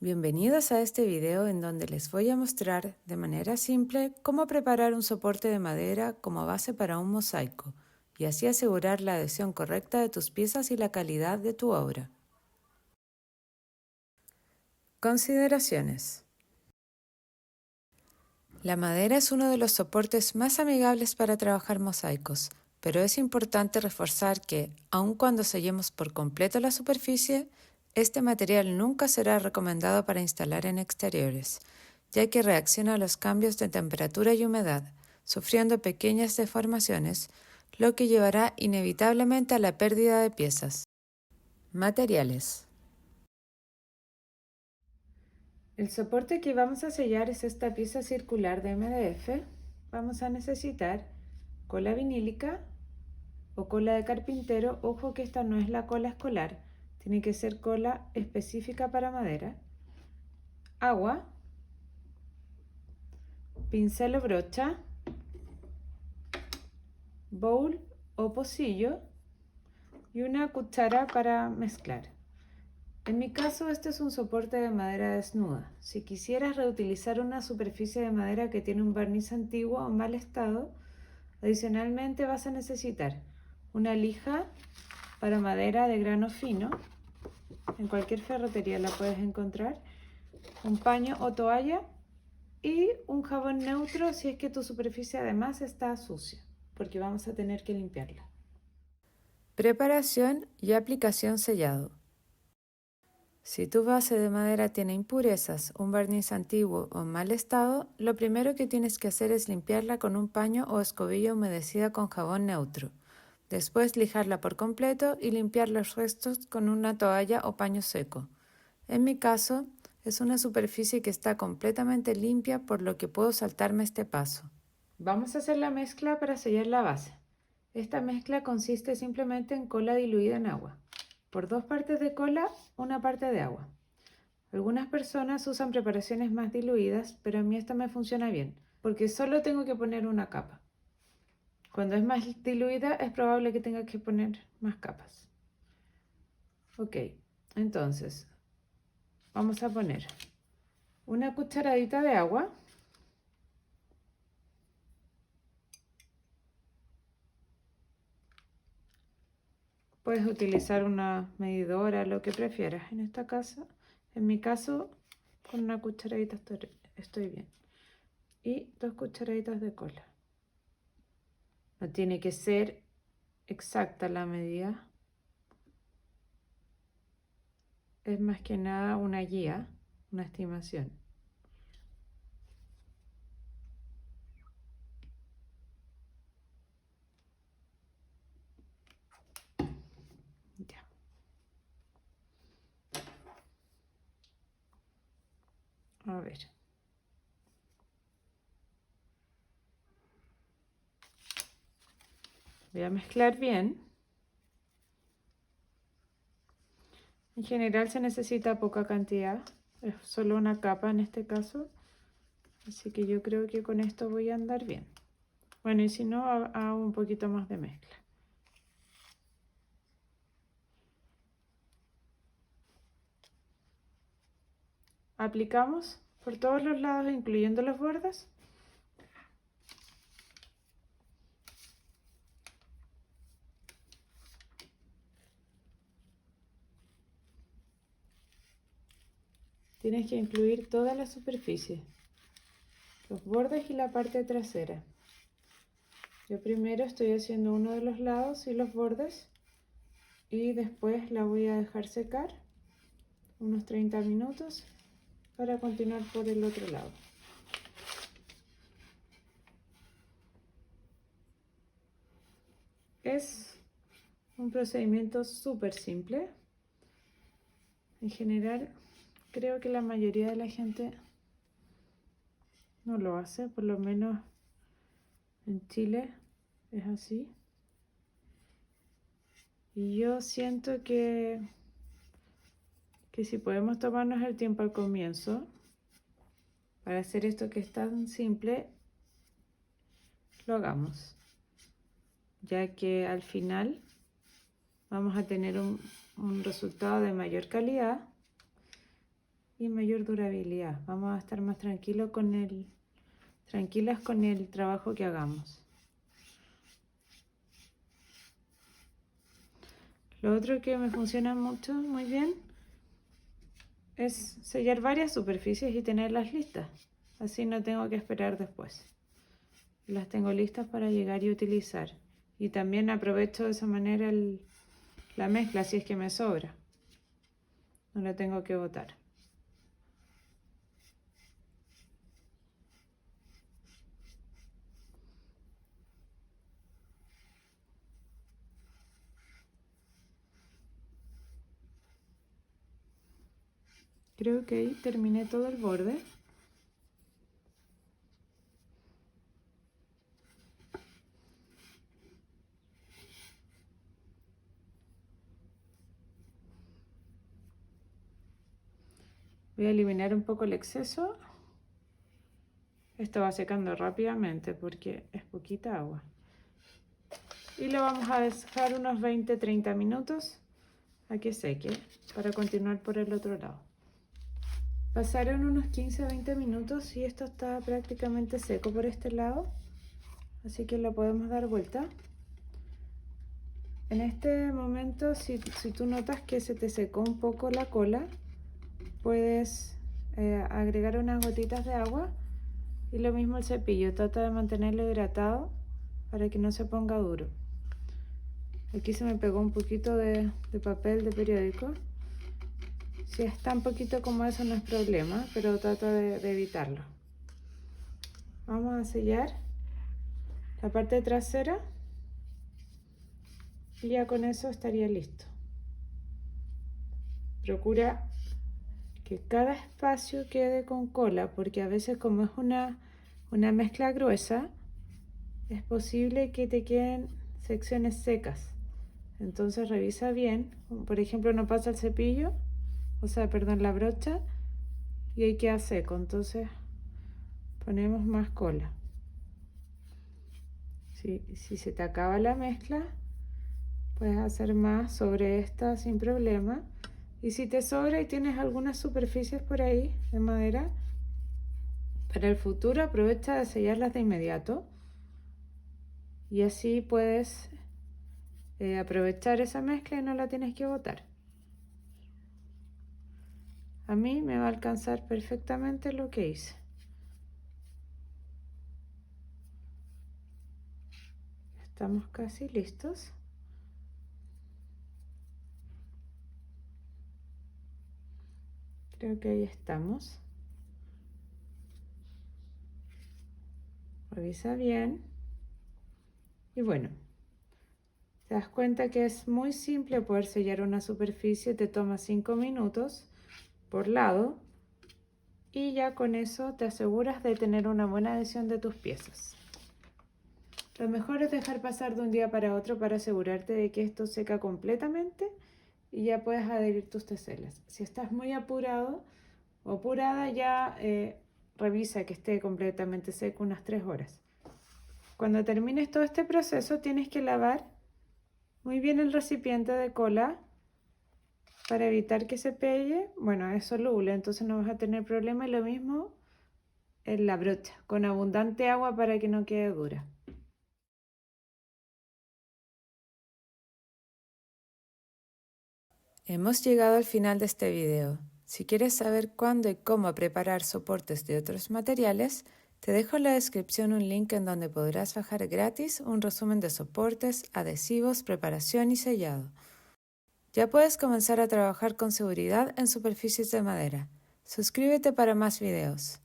Bienvenidos a este video en donde les voy a mostrar de manera simple cómo preparar un soporte de madera como base para un mosaico y así asegurar la adhesión correcta de tus piezas y la calidad de tu obra. Consideraciones. La madera es uno de los soportes más amigables para trabajar mosaicos, pero es importante reforzar que, aun cuando sellemos por completo la superficie, este material nunca será recomendado para instalar en exteriores, ya que reacciona a los cambios de temperatura y humedad, sufriendo pequeñas deformaciones, lo que llevará inevitablemente a la pérdida de piezas. Materiales. El soporte que vamos a sellar es esta pieza circular de MDF. Vamos a necesitar cola vinílica o cola de carpintero. Ojo que esta no es la cola escolar, tiene que ser cola específica para madera. Agua, pincel o brocha, bowl o pocillo y una cuchara para mezclar. En mi caso, este es un soporte de madera desnuda. Si quisieras reutilizar una superficie de madera que tiene un barniz antiguo o en mal estado, adicionalmente vas a necesitar una lija para madera de grano fino, en cualquier ferretería la puedes encontrar, un paño o toalla y un jabón neutro si es que tu superficie además está sucia, porque vamos a tener que limpiarla. Preparación y aplicación sellado. Si tu base de madera tiene impurezas, un barniz antiguo o en mal estado, lo primero que tienes que hacer es limpiarla con un paño o escobilla humedecida con jabón neutro. Después lijarla por completo y limpiar los restos con una toalla o paño seco. En mi caso, es una superficie que está completamente limpia, por lo que puedo saltarme este paso. Vamos a hacer la mezcla para sellar la base. Esta mezcla consiste simplemente en cola diluida en agua. Por 2 partes de cola, 1 parte de agua. Algunas personas usan preparaciones más diluidas, pero a mí esta me funciona bien, porque solo tengo que poner una capa. Cuando es más diluida, es probable que tenga que poner más capas. Ok, entonces, vamos a poner una cucharadita de agua. Puedes utilizar una medidora, lo que prefieras. En mi caso, con una cucharadita estoy bien. Y 2 cucharaditas de cola. No tiene que ser exacta la medida. Es más que nada una guía, una estimación. Ya. A ver. Voy a mezclar bien. En general se necesita poca cantidad, es solo una capa en este caso, así que yo creo que con esto voy a andar bien. Bueno, y si no, hago un poquito más de mezcla. Aplicamos por todos los lados, incluyendo los bordes. Tienes que incluir toda la superficie, los bordes y la parte trasera. Yo primero estoy haciendo uno de los lados y los bordes y después la voy a dejar secar unos 30 minutos para continuar por el otro lado. Es un procedimiento súper simple. En general, creo que la mayoría de la gente no lo hace, por lo menos en Chile es así. Y yo siento que si podemos tomarnos el tiempo al comienzo para hacer esto que es tan simple, lo hagamos, ya que al final vamos a tener un resultado de mayor calidad y mayor durabilidad. Vamos a estar más tranquilas con el trabajo que hagamos. Lo otro que me funciona muy bien, es sellar varias superficies y tenerlas listas. Así no tengo que esperar después. Las tengo listas para llegar y utilizar. Y también aprovecho de esa manera la mezcla si es que me sobra. No la tengo que botar. Creo que ahí terminé todo el borde. Voy a eliminar un poco el exceso. Esto va secando rápidamente porque es poquita agua. Y lo vamos a dejar unos 20-30 minutos a que seque para continuar por el otro lado. Pasaron unos 15-20 minutos y esto está prácticamente seco por este lado, así que lo podemos dar vuelta. En este momento, si tú notas que se te secó un poco la cola, puedes agregar unas gotitas de agua y lo mismo el cepillo, trata de mantenerlo hidratado para que no se ponga duro. Aquí se me pegó un poquito de papel de periódico. Si es tan poquito como eso no es problema, pero trata de evitarlo. Vamos a sellar la parte trasera y ya con eso estaría listo. Procura que cada espacio quede con cola, porque a veces como es una mezcla gruesa, es posible que te queden secciones secas. Entonces revisa bien, por ejemplo no pasa el cepillo, la brocha, y ahí queda seco, entonces ponemos más cola. Si se te acaba la mezcla, puedes hacer más sobre esta sin problema. Y si te sobra y tienes algunas superficies por ahí de madera, para el futuro aprovecha de sellarlas de inmediato. Y así puedes aprovechar esa mezcla y no la tienes que botar. A mí me va a alcanzar perfectamente lo que hice. Estamos casi listos. Creo que ahí estamos. Revisa bien. Y bueno, te das cuenta que es muy simple poder sellar una superficie. Te toma 5 minutos por lado. Y ya con eso te aseguras de tener una buena adhesión de tus piezas. Lo mejor es dejar pasar de un día para otro para asegurarte de que esto seca completamente y ya puedes adherir tus teselas. Si estás muy apurado o apurada, ya revisa que esté completamente seco unas 3 horas. Cuando termines todo este proceso, tienes que lavar muy bien el recipiente de cola para evitar que se pegue. Bueno, es soluble, entonces no vas a tener problema. Y lo mismo en la brocha, con abundante agua para que no quede dura. Hemos llegado al final de este video. Si quieres saber cuándo y cómo preparar soportes de otros materiales, te dejo en la descripción un link en donde podrás bajar gratis un resumen de soportes, adhesivos, preparación y sellado. Ya puedes comenzar a trabajar con seguridad en superficies de madera. Suscríbete para más videos.